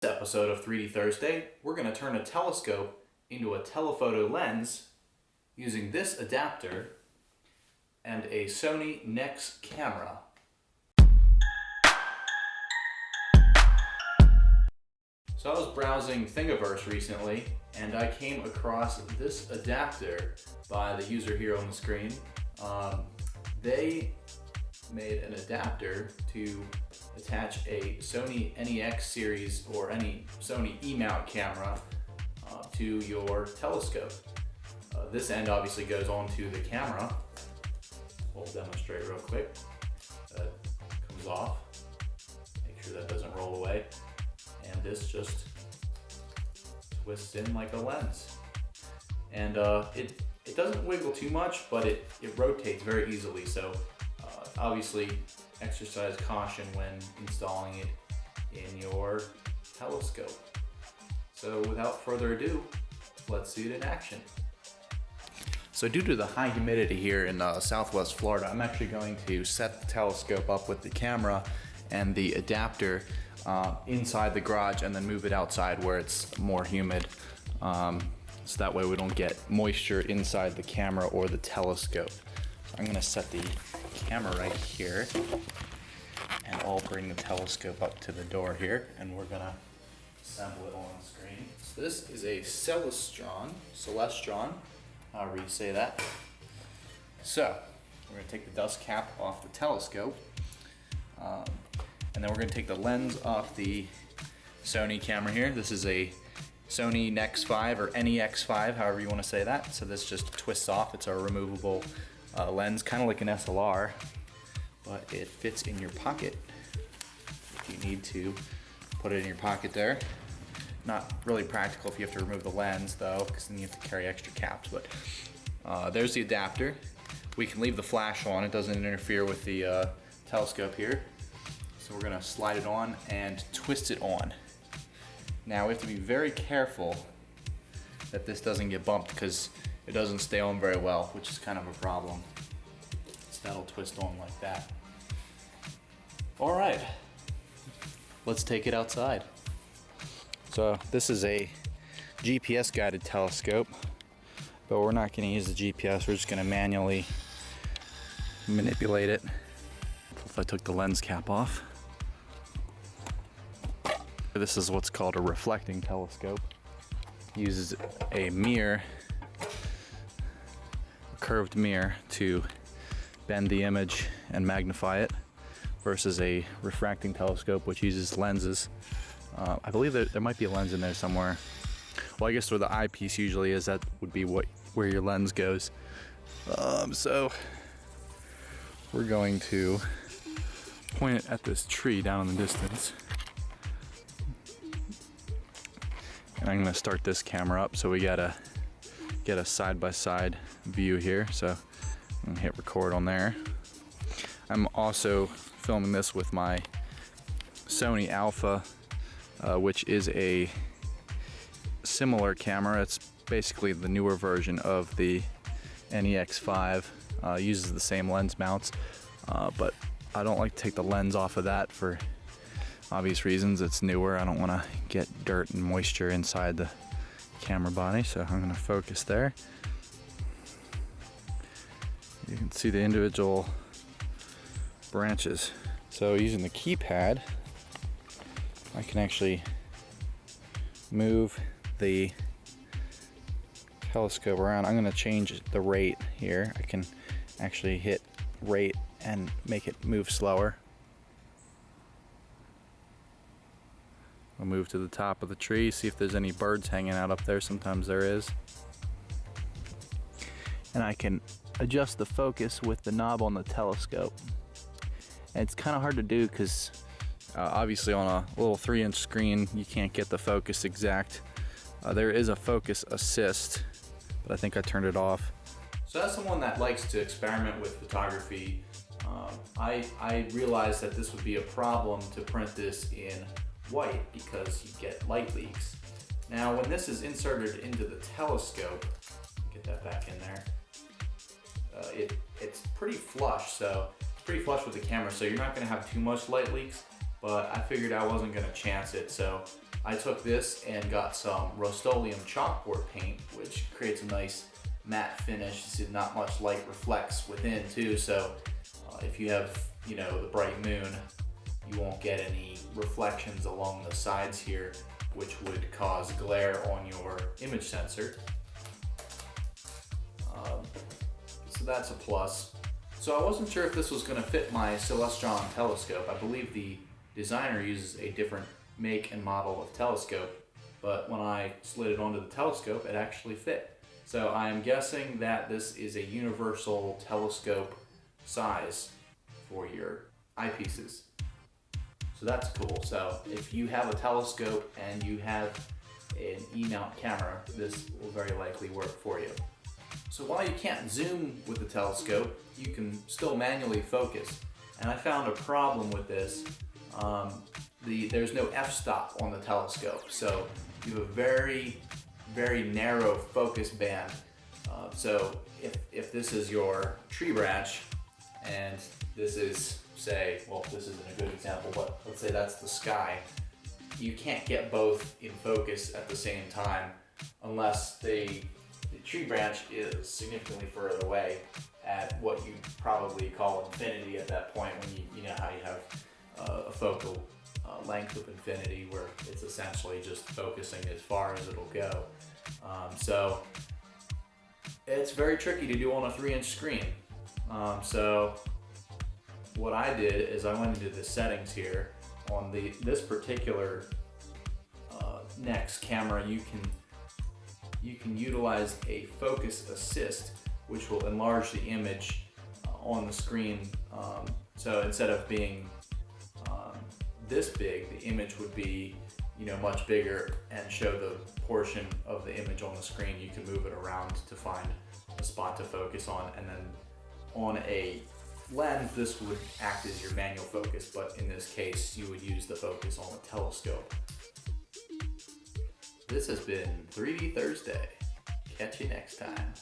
This episode of 3D Thursday, we're going to turn a telescope into a telephoto lens using this adapter and a Sony NEX camera. So I was browsing Thingiverse recently and I came across this adapter by the user here on the screen. They made an adapter to attach a Sony NEX series or any Sony E-mount camera to your telescope. This end obviously goes onto the camera. We'll demonstrate real quick. That comes off. Make sure that doesn't roll away. And this just twists in like a lens. And it doesn't wiggle too much, but it rotates very easily. So obviously exercise caution when installing it in your telescope. So without further ado, let's see it in action. So due to the high humidity here in Southwest Florida, I'm actually going to set the telescope up with the camera and the adapter inside the garage and then move it outside where it's more humid. So that way we don't get moisture inside the camera or the telescope. So I'm gonna set the camera right here and I'll bring the telescope up to the door here and we're gonna assemble it on the screen. So this is a Celestron, however you say that. So we're gonna take the dust cap off the telescope and then we're gonna take the lens off the Sony camera here. This is a Sony NEX 5 or NEX 5, however you want to say that. So this just twists off. It's a removable lens, kind of like an SLR, but it fits in your pocket if you need to put it in your pocket there. Not really practical if you have to remove the lens though, because then you have to carry extra caps. But there's the adapter. We can leave the flash on. It doesn't interfere with the telescope here. So we're gonna slide it on and twist it on. Now we have to be very careful that this doesn't get bumped because it doesn't stay on very well, which is kind of a problem. So that'll twist on like that. All right, let's take it outside. So this is a GPS guided telescope, but we're not gonna use the GPS. We're just gonna manually manipulate it. If I took the lens cap off. This is what's called a reflecting telescope. It uses a mirror, a curved mirror, to bend the image and magnify it, versus a refracting telescope which uses lenses. I believe that there might be a lens in there somewhere. Well, I guess where the eyepiece usually is, that would be where your lens goes. So we're going to point it at this tree down in the distance. And I'm gonna start this camera up, so we gotta get a side-by-side view here. So I'm gonna hit record on there. I'm also filming this with my Sony Alpha, which is a similar camera. It's basically the newer version of the NEX 5. Uses the same lens mounts, but I don't like to take the lens off of that for obvious reasons. It's newer. I don't want to get dirt and moisture inside the camera body, so I'm going to focus there. You can see the individual branches. So using the keypad, I can actually move the telescope around. I'm going to change the rate here. I can actually hit rate and make it move slower. I'll move to the top of the tree, see if there's any birds hanging out up there. Sometimes there is. And I can adjust the focus with the knob on the telescope. And it's kind of hard to do because obviously on a little 3-inch screen you can't get the focus exact. There is a focus assist, but I think I turned it off. So as someone that likes to experiment with photography, I realized that this would be a problem to print this in white because you get light leaks. Now when this is inserted into the telescope, get that back in there, it's pretty flush, so it's pretty flush with the camera, so you're not going to have too much light leaks, but I figured I wasn't going to chance it, so I took this and got some Rust-Oleum chalkboard paint, which creates a nice matte finish. See, not much light reflects within too, so if you have, you know, the bright moon, you won't get any reflections along the sides here, which would cause glare on your image sensor. So that's a plus. So I wasn't sure if this was going to fit my Celestron telescope. I believe the designer uses a different make and model of telescope, but when I slid it onto the telescope, it actually fit. So I'm guessing that this is a universal telescope size for your eyepieces. So that's cool. So if you have a telescope and you have an E-mount camera, this will very likely work for you. So while you can't zoom with the telescope, you can still manually focus. And I found a problem with this. There's no f-stop on the telescope, so you have a very, very narrow focus band. So if this is your tree branch, and this is, say, well, this isn't a good example, but let's say that's the sky, you can't get both in focus at the same time unless the tree branch is significantly further away at what you probably call infinity at that point, when you know how you have a focal length of infinity, where it's essentially just focusing as far as it'll go. So it's very tricky to do on a 3-inch screen. So what I did is I went into the settings here on this particular NEX camera. You can utilize a focus assist, which will enlarge the image on the screen. So instead of being this big, the image would be, you know, much bigger and show the portion of the image on the screen. You can move it around to find a spot to focus on, and then on a lens, this would act as your manual focus, but in this case, you would use the focus on the telescope. This has been 3D Thursday. Catch you next time.